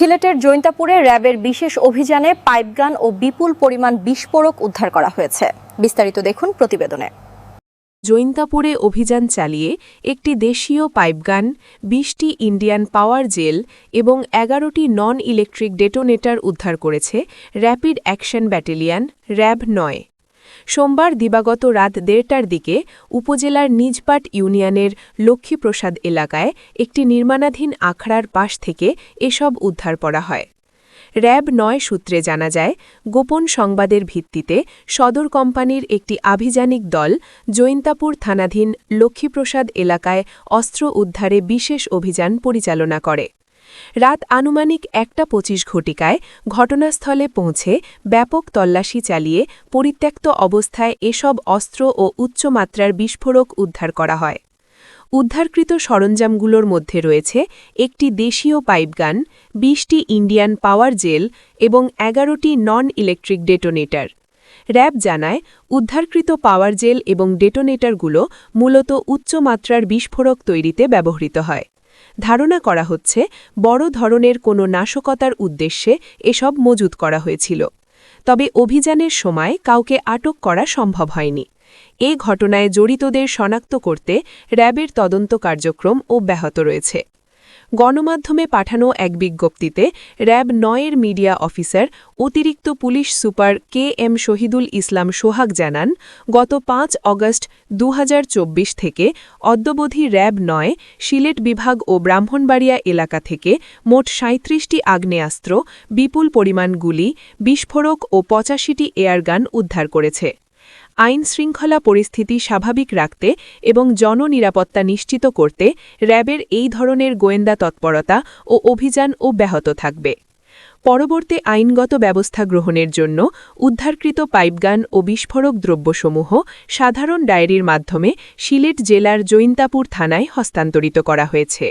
সিলেটের জৈন্তাপুরে র্যাবের বিশেষ অভিযানে পাইপগান ও বিপুল পরিমাণ বিস্ফোরক উদ্ধার করা হয়েছে। বিস্তারিত দেখুন প্রতিবেদনে। জৈন্তাপুরে অভিযান চালিয়ে একটি দেশীয় পাইপগান, ২০টি ইন্ডিয়ান পাওয়ার জেল এবং ১১টি নন ইলেকট্রিক ডেটোনেটর উদ্ধার করেছে র্যাপিড অ্যাকশন ব্যাটালিয়ন র্যাব-৯। সোমবার দিবাগত রাত ১:৩০টার দিকে উপজেলার নিজপাট ইউনিয়নের লক্ষ্মীপ্রসাদ এলাকায় একটি নির্মাণাধীন আখড়ার পাশ থেকে এসব উদ্ধার করা হয়। র্যাব-৯ সূত্রে জানা যায়, গোপন সংবাদের ভিত্তিতে সদর কোম্পানির একটি আভিযানিক দল জৈন্তাপুর থানাধীন লক্ষ্মীপ্রসাদ এলাকায় অস্ত্র উদ্ধারে বিশেষ অভিযান পরিচালনা করে। রাত আনুমানিক ১:২৫ ঘটিকায় ঘটনাস্থলে পৌঁছে ব্যাপক তল্লাশি চালিয়ে পরিত্যক্ত অবস্থায় এসব অস্ত্র ও উচ্চমাত্রার বিস্ফোরক উদ্ধার করা হয়। উদ্ধারকৃত সরঞ্জামগুলোর মধ্যে রয়েছে একটি দেশীয় পাইপগান, ২০টি ইন্ডিয়ান পাওয়ার জেল এবং ১১টি নন ইলেকট্রিক ডেটোনেটর। র্যাব জানায়, উদ্ধারকৃত পাওয়ার জেল এবং ডেটোনেটরগুলো মূলত উচ্চমাত্রার বিস্ফোরক তৈরিতে ব্যবহৃত হয়। ধারণা করা হচ্ছে, বড় ধরনের কোনো নাশকতার উদ্দেশ্যে এসব মজুত করা হয়েছিল। তবে অভিযানের সময় কাউকে আটক করা সম্ভব হয়নি। এ ঘটনায় জড়িতদের শনাক্ত করতে র্যাবের তদন্ত কার্যক্রম অব্যাহত রয়েছে। গণমাধ্যমে পাঠানো এক বিজ্ঞপ্তিতে র্যাব-৯-এর মিডিয়া অফিসার অতিরিক্ত police super KM. Shahidul Islam সোহাগ জানান, গত ৫ অগস্ট ২০২৪ থেকে অদ্যাবধি র্যাব-৯ সিলেট বিভাগ ও ব্রাহ্মণবাড়িয়া এলাকা থেকে মোট ৩৭টি আগ্নেয়াস্ত্র, বিপুল পরিমাণ গুলি, বিস্ফোরক ও ৮৫টি এয়ারগান উদ্ধার করেছে। আইন-শৃঙ্খলা পরিস্থিতি স্বাভাবিক রাখতে এবং জননিরাপত্তা নিশ্চিত করতে র্যাবের এই ধরনের গোয়েন্দা তৎপরতা ও অভিযান অব্যাহত থাকবে। পরবর্তী আইনগত ব্যবস্থা গ্রহণের জন্য উদ্ধারকৃত পাইপগান ও বিস্ফোরক দ্রব্যসমূহ সাধারণ ডায়েরির মাধ্যমে সিলেট জেলার জৈন্তাপুর থানায় হস্তান্তরিত করা হয়েছে।